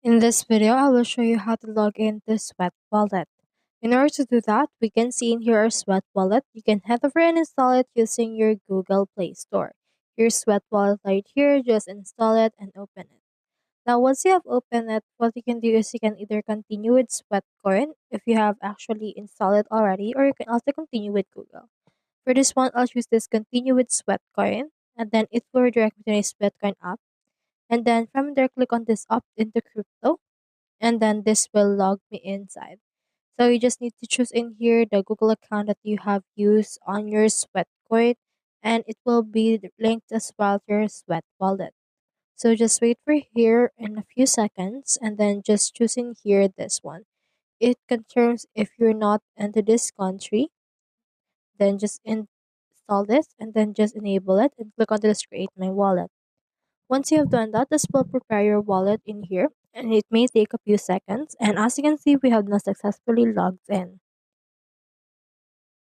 In this video, I will show you how to log into Sweat Wallet. In order to do that, we can see in here our Sweat Wallet. You can head over and install it using your Google Play Store. Here's Sweat Wallet right here. Just install it and open it. Now, once you have opened it, what you can do is you can either continue with Sweatcoin if you have actually installed it already, or you can also continue with Google. For this one, I'll choose this continue with Sweatcoin, and then it will redirect me to a Sweatcoin app. And then from there, click on this opt into crypto, and then this will log me inside. So you just need to choose in here the Google account that you have used on your Sweatcoin, and it will be linked as well to your Sweat wallet. So just wait for here in a few seconds, and then just choosing here this one. It confirms if you're not into this country, then just install this and then just enable it and click on this create my wallet. Once you have done that, this will prepare your wallet in here, and it may take a few seconds. And as you can see, we have now successfully logged in.